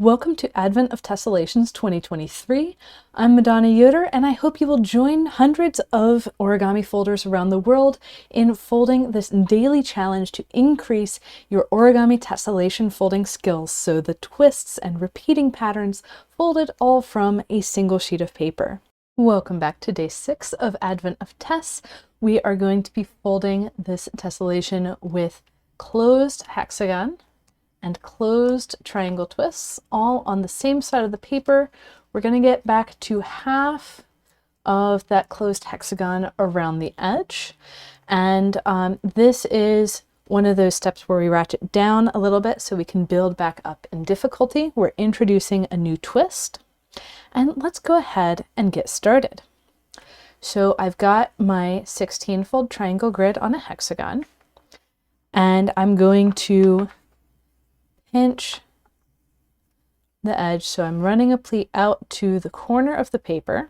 Welcome to Advent of Tessellations 2023. I'm Madonna Yoder, and I hope you will join hundreds of origami folders around the world in folding this daily challenge to increase your origami tessellation folding skills, so the twists and repeating patterns folded all from a single sheet of paper. Welcome back to day 6 of Advent of Tess. We are going to be folding this tessellation with closed hexagon and closed triangle twists, all on the same side of the paper. We're going to get back to half of that closed hexagon around the edge. And this is one of those steps where we ratchet down a little bit so we can build back up in difficulty. We're introducing a new twist. And let's go ahead and get started. So I've got my 16-fold triangle grid on a hexagon, and I'm going to pinch the edge. So I'm running a pleat out to the corner of the paper,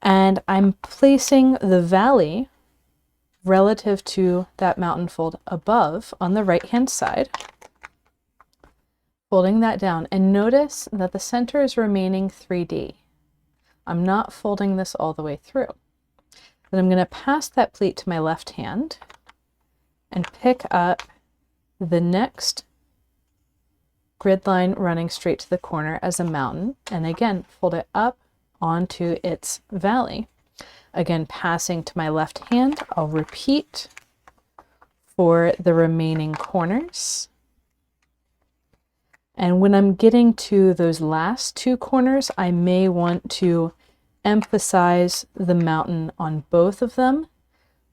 and I'm placing the valley relative to that mountain fold above on the right hand side, folding that down. And notice that the center is remaining 3D. I'm not folding this all the way through. Then I'm going to pass that pleat to my left hand and pick up the next grid line running straight to the corner as a mountain, and again fold it up onto its valley. Again, passing to my left hand, I'll repeat for the remaining corners. And when I'm getting to those last two corners, I may want to emphasize the mountain on both of them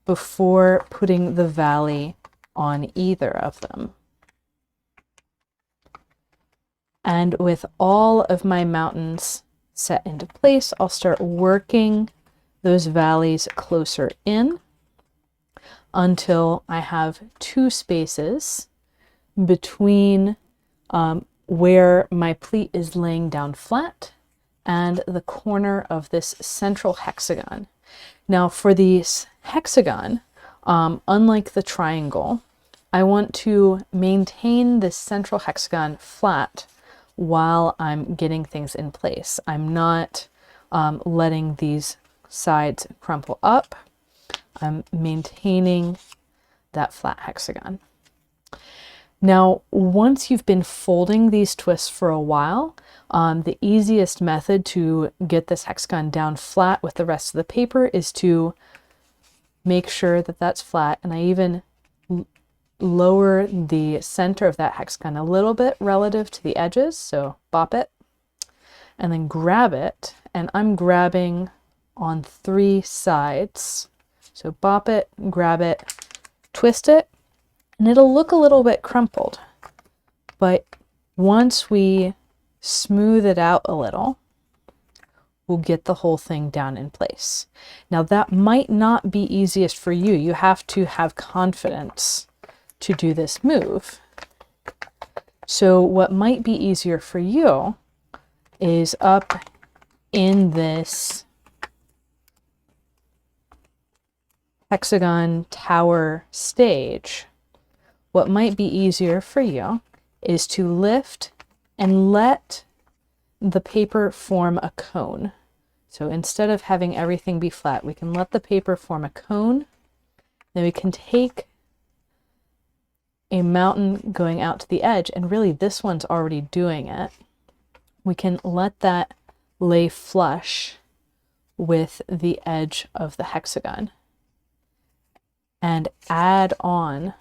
before putting the valley on either of them. And with all of my mountains set into place, I'll start working those valleys closer in until I have two spaces between where my pleat is laying down flat and the corner of this central hexagon. Now for this hexagon, unlike the triangle, I want to maintain this central hexagon flat while I'm getting things in place. I'm not letting these sides crumple up. I'm maintaining that flat hexagon. Now, once you've been folding these twists for a while, the easiest method to get this hexagon down flat with the rest of the paper is to make sure that that's flat. And I even lower the center of that hexagon a little bit relative to the edges. So bop it and then grab it. And I'm grabbing on 3 sides. So bop it, grab it, twist it, and it'll look a little bit crumpled. But once we smooth it out a little, we'll get the whole thing down in place. Now that might not be easiest for you. You have to have confidence to do this move. So what might be easier for you is up in this hexagon tower stage. What might be easier for you is to lift and let the paper form a cone. So instead of having everything be flat, we can let the paper form a cone. Then we can take a mountain going out to the edge, and really this one's already doing it. We can let that lay flush with the edge of the hexagon and add on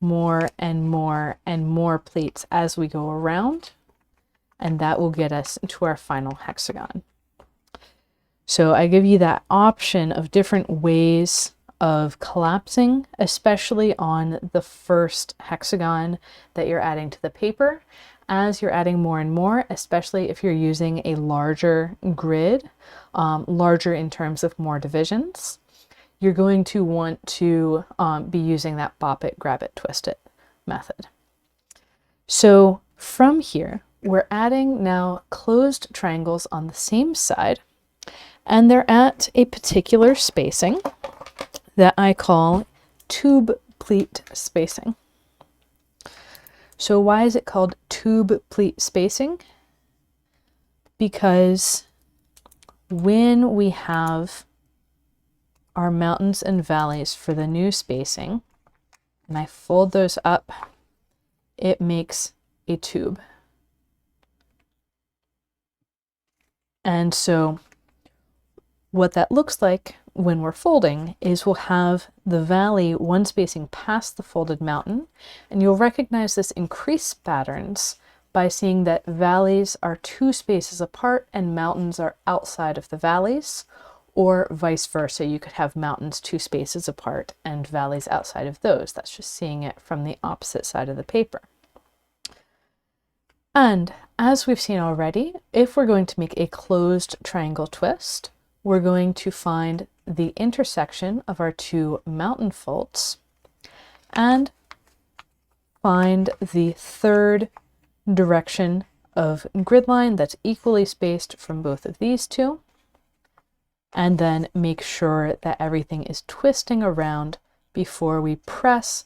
more and more and more pleats as we go around, and that will get us to our final hexagon. So I give you that option of different ways of collapsing, especially on the first hexagon that you're adding to the paper. As you're adding more and more, especially if you're using a larger grid, larger in terms of more divisions, you're going to want to be using that bop it, grab it, twist it method. So from here, we're adding now closed triangles on the same side, and they're at a particular spacing that I call tube pleat spacing. So why is it called tube pleat spacing? Because when we have our mountains and valleys for the new spacing, and I fold those up, it makes a tube. And so what that looks like when we're folding is we'll have the valley one spacing past the folded mountain, and you'll recognize this in crease patterns by seeing that valleys are 2 spaces apart and mountains are outside of the valleys, or vice versa. You could have mountains 2 spaces apart and valleys outside of those. That's just seeing it from the opposite side of the paper. And as we've seen already, if we're going to make a closed triangle twist, we're going to find the intersection of our 2 mountain folds and find the third direction of grid line that's equally spaced from both of these 2, and then make sure that everything is twisting around before we press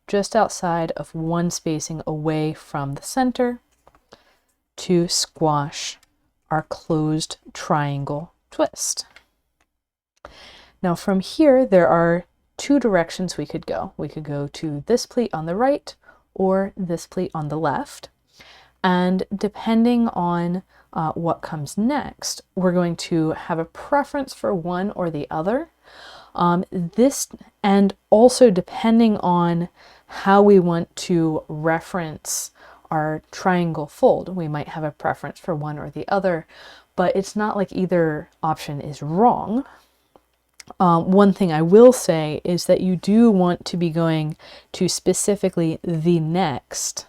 just outside of 1 spacing away from the center to squash our closed triangle twist. Now from here, there are 2 directions we could go. We could go to this pleat on the right or this pleat on the left. And depending on what comes next, we're going to have a preference for one or the other. And also depending on how we want to reference our triangle fold, we might have a preference for one or the other, but it's not like either option is wrong. One thing I will say is that you do want to be going to specifically the next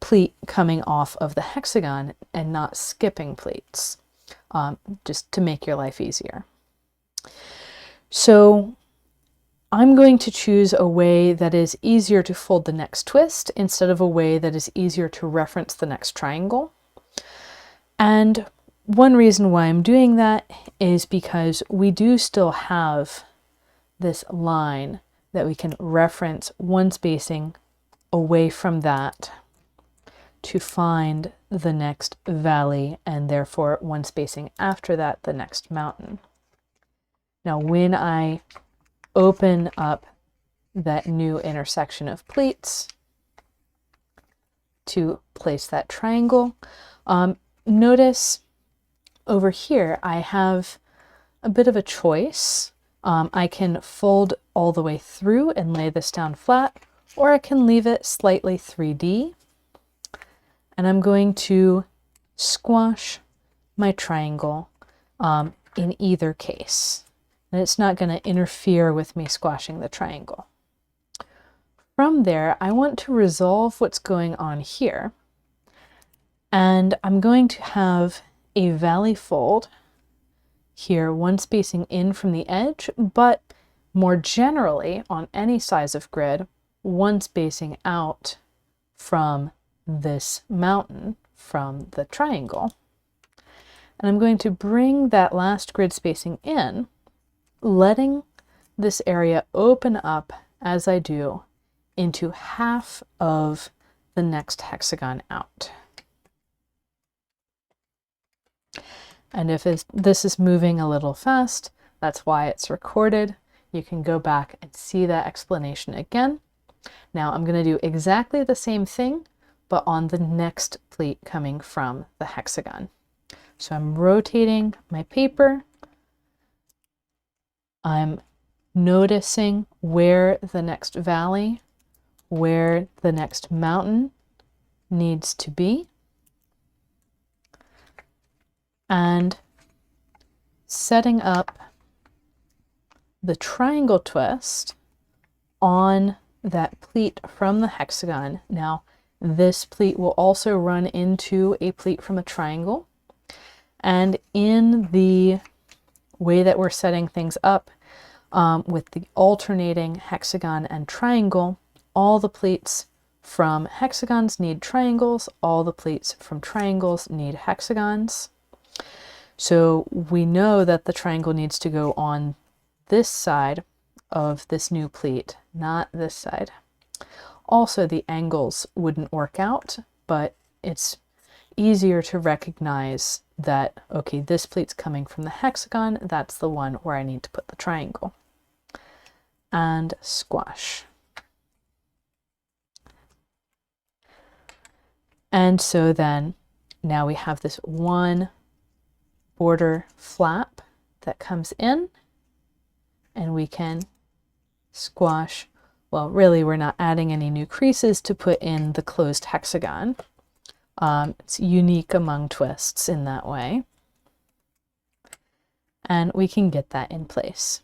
pleat coming off of the hexagon and not skipping pleats, just to make your life easier. So I'm going to choose a way that is easier to fold the next twist instead of a way that is easier to reference the next triangle. And one reason why I'm doing that is because we do still have this line that we can reference 1 spacing away from that to find the next valley, and therefore 1 spacing after that, the next mountain. Now, when I open up that new intersection of pleats to place that triangle, notice over here I have a bit of a choice. I can fold all the way through and lay this down flat, or I can leave it slightly 3D. And I'm going to squash my triangle in either case. And it's not going to interfere with me squashing the triangle. From there, I want to resolve what's going on here. And I'm going to have a valley fold here, 1 spacing in from the edge, but more generally on any size of grid, 1 spacing out from this mountain from the triangle. And I'm going to bring that last grid spacing in, letting this area open up as I do into half of the next hexagon out. And if this is moving a little fast, that's why it's recorded. You can go back and see that explanation again. Now I'm going to do exactly the same thing, but on the next pleat coming from the hexagon. So I'm rotating my paper. I'm noticing where the next valley, where the next mountain needs to be, and setting up the triangle twist on that pleat from the hexagon. Now, this pleat will also run into a pleat from a triangle. And in the way that we're setting things up with the alternating hexagon and triangle, all the pleats from hexagons need triangles, all the pleats from triangles need hexagons. So we know that the triangle needs to go on this side of this new pleat, not this side. Also, the angles wouldn't work out, but it's easier to recognize that, okay, this pleat's coming from the hexagon, that's the one where I need to put the triangle. And squash. And so then now we have this one border flap that comes in, and we can squash. Well, really, we're not adding any new creases to put in the closed hexagon. It's unique among twists in that way. And we can get that in place.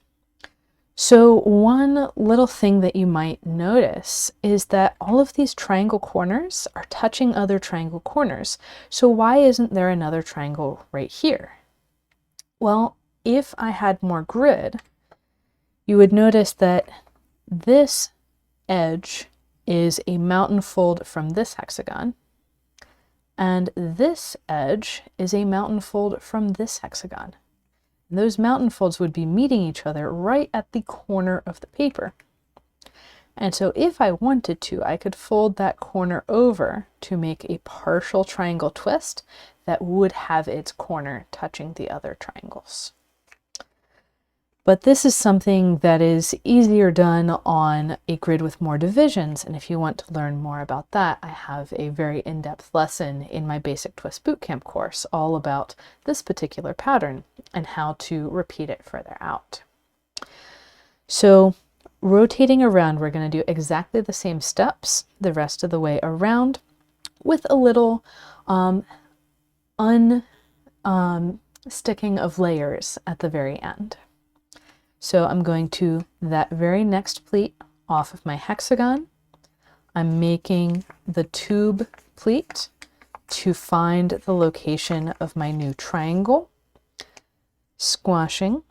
So one little thing that you might notice is that all of these triangle corners are touching other triangle corners. So why isn't there another triangle right here? Well, if I had more grid, you would notice that this edge is a mountain fold from this hexagon, and this edge is a mountain fold from this hexagon. And those mountain folds would be meeting each other right at the corner of the paper. And so if I wanted to, I could fold that corner over to make a partial triangle twist that would have its corner touching the other triangles. But this is something that is easier done on a grid with more divisions, and if you want to learn more about that, I have a very in-depth lesson in my Basic Twist Bootcamp course all about this particular pattern and how to repeat it further out. So rotating around, we're going to do exactly the same steps the rest of the way around with a little sticking of layers at the very end. So I'm going to that very next pleat off of my hexagon. I'm making the tube pleat to find the location of my new triangle, squashing,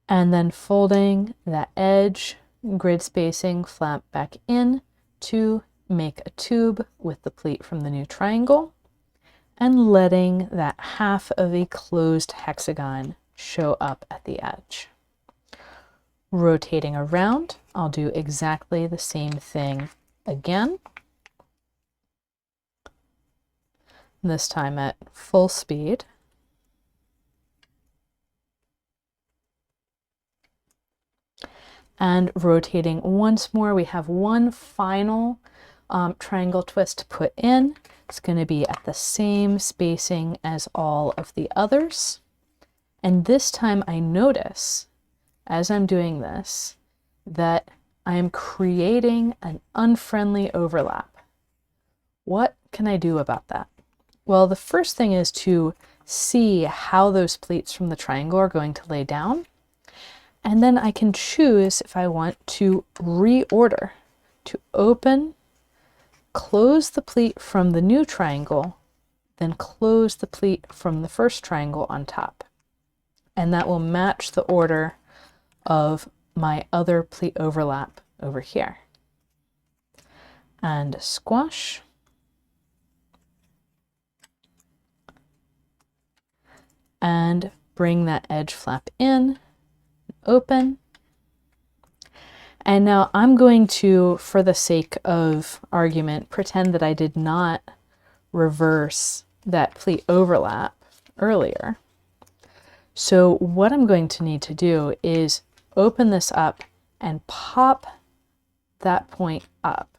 and then folding that edge, grid spacing, flap back in to make a tube with the pleat from the new triangle, and letting that half of a closed hexagon show up at the edge. Rotating around, I'll do exactly the same thing again, this time at full speed. And rotating once more, we have one final triangle twist to put in. It's going to be at the same spacing as all of the others. And this time I notice, as I'm doing this, that I am creating an unfriendly overlap. What can I do about that? Well, the first thing is to see how those pleats from the triangle are going to lay down. And then I can choose if I want to reorder, to open, close the pleat from the new triangle, then close the pleat from the first triangle on top. And that will match the order of my other pleat overlap over here. And squash. And bring that edge flap in, open. And now I'm going to, for the sake of argument, pretend that I did not reverse that pleat overlap earlier. So what I'm going to need to do is open this up and pop that point up.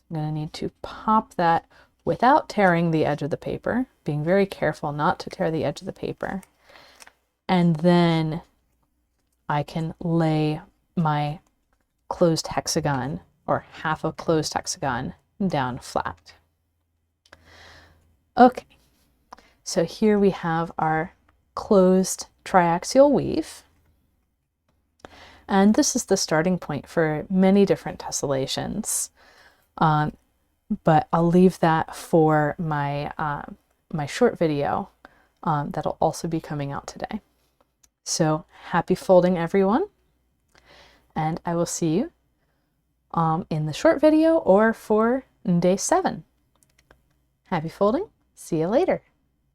I'm going to need to pop that without tearing the edge of the paper, being very careful not to tear the edge of the paper. And then I can lay my closed hexagon, or half a closed hexagon, down flat. Okay, so here we have our closed triaxial weave. And this is the starting point for many different tessellations. But I'll leave that for my, my short video that'll also be coming out today. So happy folding, everyone. And I will see you in the short video or for day 7. Happy folding. See you later.